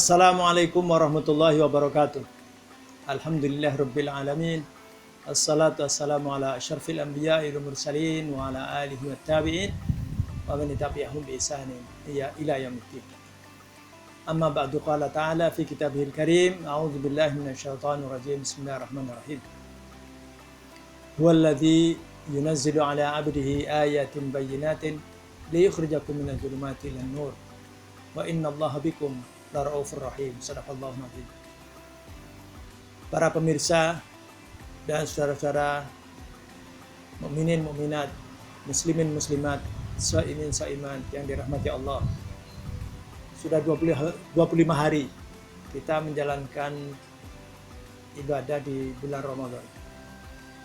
Assalamualaikum warahmatullahi wabarakatuh. Alhamdulillah rabbil alamin. Assalatu wassalamu ala asyrafil anbiya'i wal mursalin wa ala alihi wat tabi'in wa man tabi'ahum bi ihsanin ila yaumiddin. Amma ba'du, qala ta'ala fi kitabihil karim, a'udzu billahi minasyaitonir rajim. Bismillahirrahmanirrahim. Huwallazi yunazzilu ala 'abdihi ayatin bayyinatin liyukhrijakum minadh dhulumati ilan nur. Wa innallaha bikum Lara'ufur Rahim. Sadaqallahu Nabi. Para pemirsa dan saudara-saudara mukminin mukminat, muslimin muslimat, shaimin shaimat yang dirahmati Allah. Sudah 25 hari kita menjalankan ibadah di bulan Ramadan.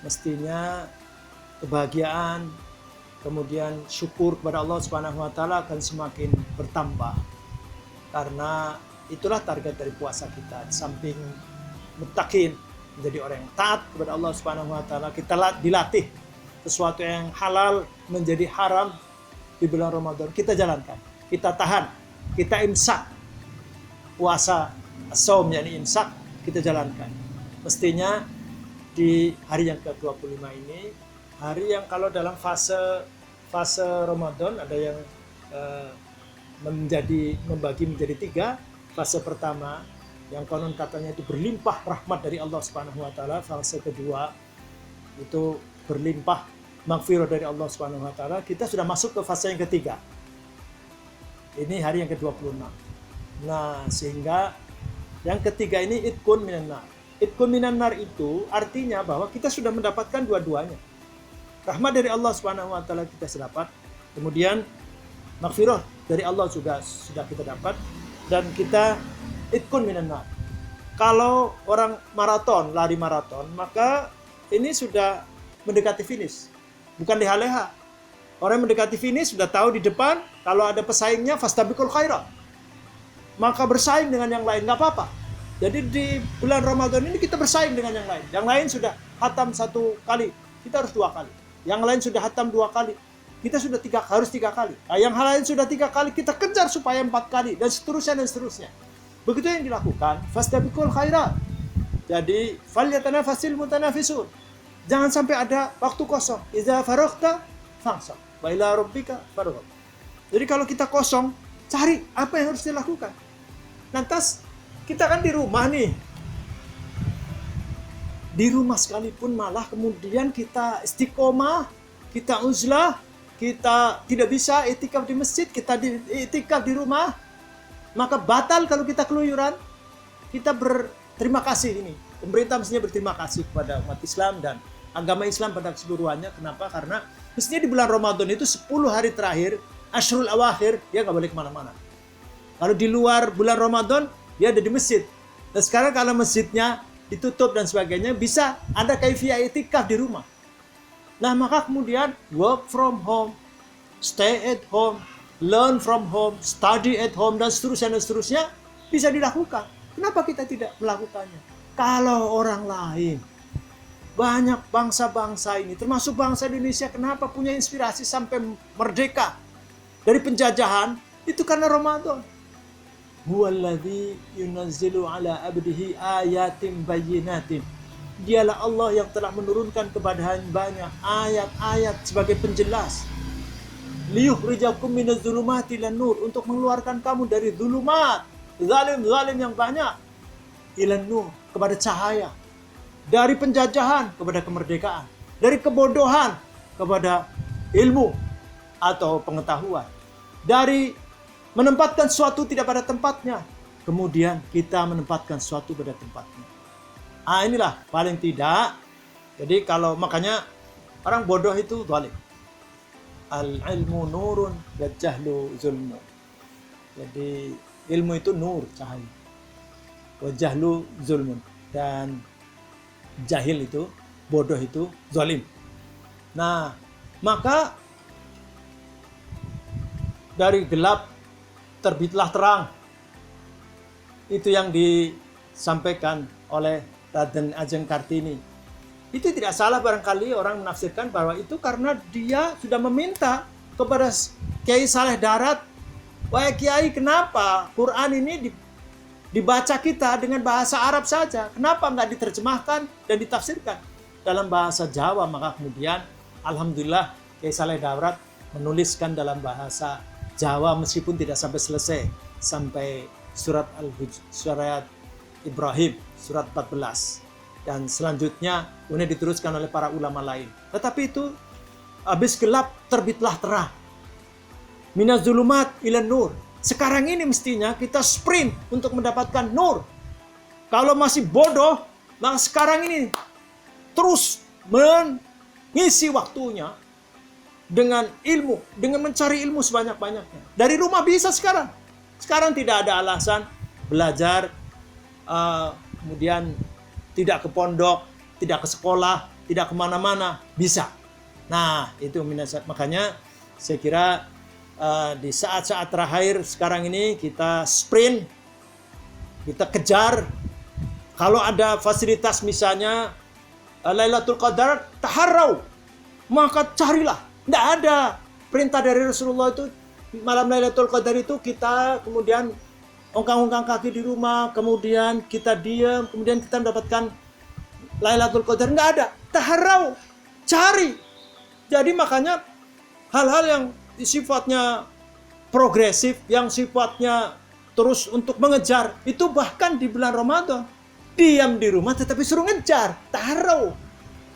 Mestinya kebahagiaan, kemudian syukur kepada Allah Subhanahu wa taala akan semakin bertambah. Karena itulah target dari puasa kita. Di samping muttaqin, menjadi orang yang taat kepada Allah Subhanahu wa taala, kita dilatih sesuatu yang halal menjadi haram di bulan Ramadan. Kita jalankan, kita tahan, kita imsak. Puasa as-shaum yakni imsak kita jalankan. Mestinya di hari yang ke-25 ini, hari yang kalau dalam fase Ramadan ada yang membagi menjadi 3. Fase pertama yang konon katanya itu berlimpah rahmat dari Allah Subhanahu wa taala. Fase kedua itu berlimpah maghfirah dari Allah Subhanahu wa taala. Kita sudah masuk ke fase yang ketiga. Ini hari yang ke-26. Nah, sehingga yang ketiga ini itqun minan nar. Itqun minan nar itu artinya bahwa kita sudah mendapatkan dua-duanya. Rahmat dari Allah Subhanahu wa taala kita sudah dapat. Kemudian maghfirah dari Allah juga sudah kita dapat, dan kita itqun minan nar. Kalau orang lari maraton, maka ini sudah mendekati finish, bukan leha-leha. Orang yang mendekati finish sudah tahu di depan kalau ada pesaingnya fastabiqul khairat, maka bersaing dengan yang lain, nggak apa-apa. Jadi di bulan Ramadan ini kita bersaing dengan yang lain. Yang lain sudah khatam 1 kali, kita harus 2 kali. Yang lain sudah khatam 2 kali, kita sudah harus 3 kali. Nah, yang hal lain sudah 3 kali, kita kejar supaya 4 kali, dan seterusnya. Begitu yang dilakukan, fastabiqul khairat. Jadi, falyatanafasil mutanafisun. Jangan sampai ada waktu kosong. Idza faraghta fansab, wa ila rabbika farghab. Jadi kalau kita kosong, cari apa yang harus dilakukan. Lantas kita kan di rumah nih. Di rumah sekalipun malah kemudian kita istiqomah, kita uzlah, kita tidak bisa itikaf di masjid, kita itikaf di rumah, maka batal kalau kita keluyuran. Kita berterima kasih ini. Pemerintah mestinya berterima kasih kepada umat Islam dan agama Islam pada keseluruhannya. Kenapa? Karena mestinya di bulan Ramadan itu 10 hari terakhir, Ashrul Awakhir, dia nggak boleh kemana-mana. Kalau di luar bulan Ramadan, dia ada di masjid. Dan sekarang kalau masjidnya ditutup dan sebagainya, bisa ada kaifiyah itikaf di rumah. Nah, maka kemudian work from home, stay at home, learn from home, study at home, dan seterusnya bisa dilakukan. Kenapa kita tidak melakukannya? Kalau orang lain, banyak bangsa-bangsa ini, termasuk bangsa Indonesia, kenapa punya inspirasi sampai merdeka dari penjajahan? Itu karena Ramadan. Huwallazi yunazzilu ala abdihi ayatin bayyinatin. Dialah Allah yang telah menurunkan kepada hamba-Nya ayat-ayat sebagai penjelas. Liyukhrijakum minadh dhulumati ilan nur, untuk mengeluarkan kamu dari dhulumat, zalim yang banyak, ilan nur, kepada cahaya. Dari penjajahan kepada kemerdekaan, dari kebodohan kepada ilmu atau pengetahuan. Dari menempatkan sesuatu tidak pada tempatnya, kemudian kita menempatkan sesuatu pada tempatnya. Inilah paling tidak. Jadi kalau makanya orang bodoh itu zalim. Al-ilmu nurun wa jahlu zulmun. Jadi ilmu itu nur, cahaya. Wa jahlu zulmun. Dan jahil itu, bodoh itu zalim. Nah, maka dari gelap terbitlah terang. Itu yang disampaikan oleh Raden Ajeng Kartini. Itu tidak salah barangkali orang menafsirkan bahwa itu karena dia sudah meminta kepada Kiai Saleh Darat, wahai Kiai, kenapa Quran ini dibaca kita dengan bahasa Arab saja. Kenapa nggak diterjemahkan dan ditafsirkan dalam bahasa Jawa? Maka kemudian Alhamdulillah Kiai Saleh Darurat menuliskan dalam bahasa Jawa meskipun tidak sampai selesai, sampai surat Ibrahim, surat 14. Dan selanjutnya kemudian diteruskan oleh para ulama lain. Tetapi itu habis gelap terbitlah terang. Minaz zulumat ilan nur. Sekarang ini mestinya kita sprint untuk mendapatkan nur. Kalau masih bodoh, maka sekarang ini terus mengisi waktunya dengan ilmu, dengan mencari ilmu sebanyak-banyaknya. Dari rumah bisa sekarang. Sekarang tidak ada alasan belajar, kemudian tidak ke pondok, tidak ke sekolah, tidak kemana-mana, bisa. Nah, itu makanya saya kira di saat-saat terakhir sekarang ini kita sprint, kita kejar. Kalau ada fasilitas misalnya Lailatul Qadar, taharrau, maka carilah. Tidak ada perintah dari Rasulullah itu malam Lailatul Qadar itu kita kemudian ongkang-ongkang kaki di rumah, kemudian kita diam, kemudian kita mendapatkan Lailatul Qadar. Tidak ada. Taharrau, cari. Jadi makanya hal-hal yang sifatnya progresif, yang sifatnya terus untuk mengejar, itu bahkan di bulan Ramadan. Diam di rumah tetapi suruh ngejar. Taharrau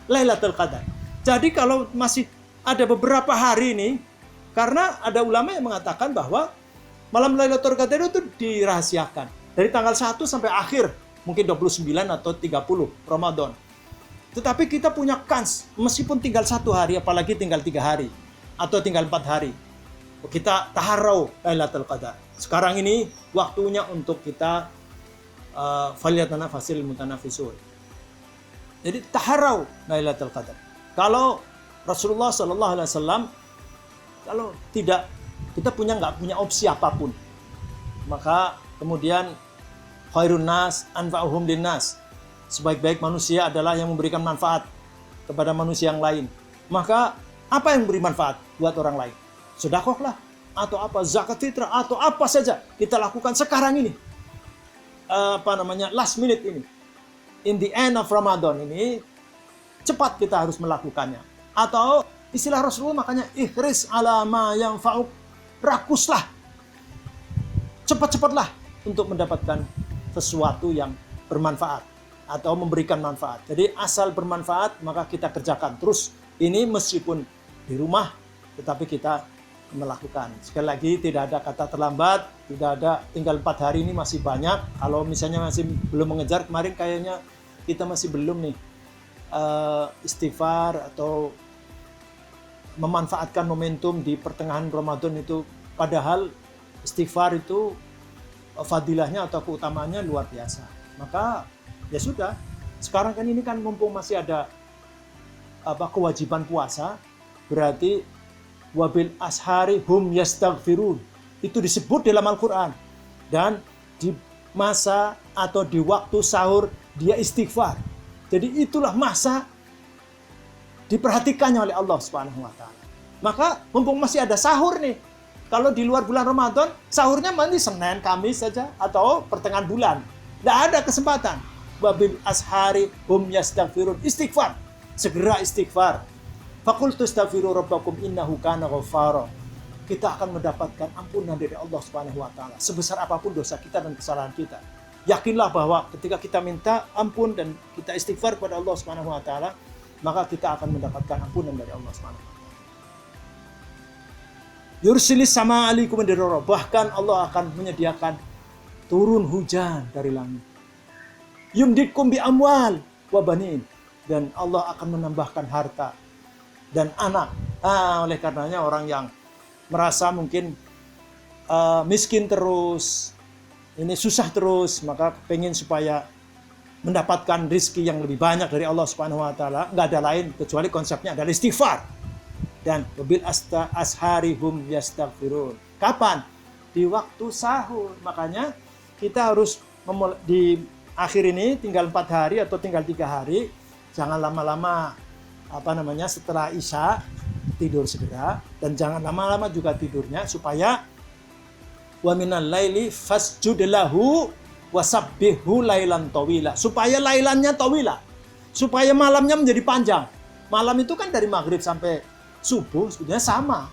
Lailatul Qadar. Jadi kalau masih ada beberapa hari ini, karena ada ulama yang mengatakan bahwa malam Lailatul Qadar itu dirahasiakan. Dari tanggal 1 sampai akhir, mungkin 29 atau 30 Ramadan. Tetapi kita punya kans, meskipun tinggal 1 hari, apalagi tinggal 3 hari, atau tinggal 4 hari. Kita taharrau Lailatul Qadar. Sekarang ini waktunya untuk kita falyatanafasil mutanafisun. Jadi taharrau Lailatul Qadar. Kalau Rasulullah Sallallahu Alaihi Wasallam, kalau tidak kita nggak punya opsi apapun, maka kemudian khairun nas anfa'uhum linnas, sebaik-baik manusia adalah yang memberikan manfaat kepada manusia yang lain. Maka apa yang beri manfaat buat orang lain? Sedekahlah, atau apa, zakat fitrah, atau apa saja kita lakukan sekarang ini. Last minute ini, in the end of Ramadan ini, cepat kita harus melakukannya. Atau istilah Rasulullah makanya ihris ala ma yanfa'uk, rakuslah, cepat-cepatlah untuk mendapatkan sesuatu yang bermanfaat atau memberikan manfaat. Jadi asal bermanfaat maka kita kerjakan terus. Ini meskipun di rumah tetapi kita melakukan. Sekali lagi tidak ada kata terlambat, tidak ada tinggal 4 hari ini masih banyak. Kalau misalnya masih belum mengejar, kemarin kayaknya kita masih belum nih istighfar atau memanfaatkan momentum di pertengahan Ramadan itu. Padahal istighfar itu fadilahnya atau keutamaannya luar biasa. Maka ya sudah, sekarang kan ini kan mumpung masih ada kewajiban puasa, berarti wabil ashari hum yastaghfirun. Itu disebut dalam Al-Qur'an. Dan di masa atau di waktu sahur dia istighfar. Jadi itulah masa diperhatikannya oleh Allah Subhanahu wa taala. Maka mumpung masih ada sahur nih. Kalau di luar bulan Ramadan, sahurnya nanti Senin, Kamis saja atau pertengahan bulan. Tidak ada kesempatan. Wabil ashari hum yastaghfirun. Istighfar. Segera istighfar. Faqultu astaghfiru rabbakum innahu kana ghaffara. Kita akan mendapatkan ampunan dari Allah Subhanahu wa taala sebesar apapun dosa kita dan kesalahan kita. Yakinlah bahwa ketika kita minta ampun dan kita istighfar kepada Allah Subhanahu wa taala, maka kita akan mendapatkan ampunan dari Allah Subhanahu wa taala. Yursilis sama alaikum bidarra, bahkan Allah akan menyediakan turun hujan dari langit. Yumditkum bi amwal wa banin, dan Allah akan menambahkan harta dan anak. Oleh karenanya orang yang merasa mungkin miskin terus, ini susah terus, maka pengen supaya mendapatkan rezeki yang lebih banyak dari Allah Subhanahu wa taala, enggak ada lain kecuali konsepnya adalah istighfar. Dan wabil ashari hum yastaghfirun. Kapan? Di waktu sahur. Makanya kita harus di akhir ini tinggal 4 hari atau tinggal 3 hari, jangan lama-lama setelah Isya tidur segera, dan jangan lama-lama juga tidurnya, supaya wa minal laili fasjud lahu Wasabbihu lailan tawila. Supaya lailannya tawila. Supaya malamnya menjadi panjang. Malam itu kan dari maghrib sampai subuh sebetulnya sama.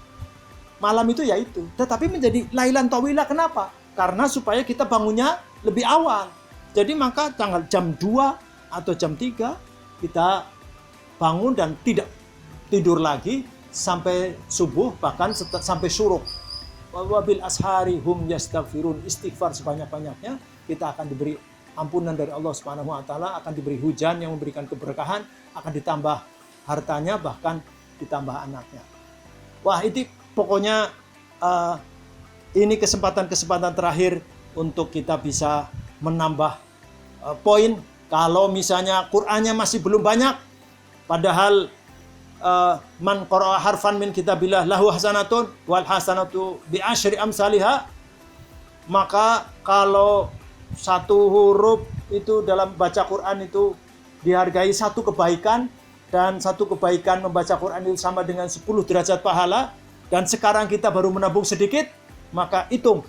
Malam itu ya itu. Tetapi menjadi lailan tawila kenapa? Karena supaya kita bangunnya lebih awal. Jadi maka jam 2 atau jam 3 kita bangun dan tidak tidur lagi sampai subuh, bahkan sampai syuruk. Wabil ashari hum yastaghfirun, istighfar sebanyak-banyaknya, kita akan diberi ampunan dari Allah Subhanahu wa taala, akan diberi hujan yang memberikan keberkahan, akan ditambah hartanya, bahkan ditambah anaknya. Wah, itu pokoknya ini kesempatan-kesempatan terakhir untuk kita bisa menambah poin. Kalau misalnya Qur'annya masih belum banyak, padahal man qara'a harfan min kitabillah lahu hasanatun wal hasanatu bi asyri amsalihha, maka kalau satu huruf itu dalam baca Quran itu dihargai satu kebaikan, dan satu kebaikan membaca Quran itu sama dengan 10 derajat pahala, dan sekarang kita baru menabung sedikit, maka hitung,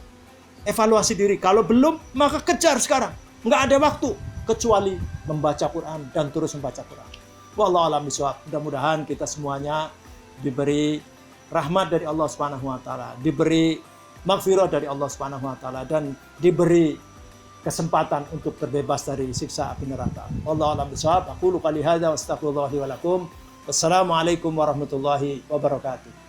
evaluasi diri. Kalau belum, maka kejar sekarang. Nggak ada waktu kecuali membaca Quran dan terus membaca Quran. Wallahu a'lam bishawab. Mudah-mudahan kita semuanya diberi rahmat dari Allah Subhanahu wa taala, diberi maghfirah dari Allah Subhanahu wa taala, dan diberi kesempatan untuk terbebas dari siksa api neraka. Wallahu a'lam bishawab. Aqulu qouli hadza wa astaghfirullahi wa lakum. Wassalamualaikum warahmatullahi wabarakatuh.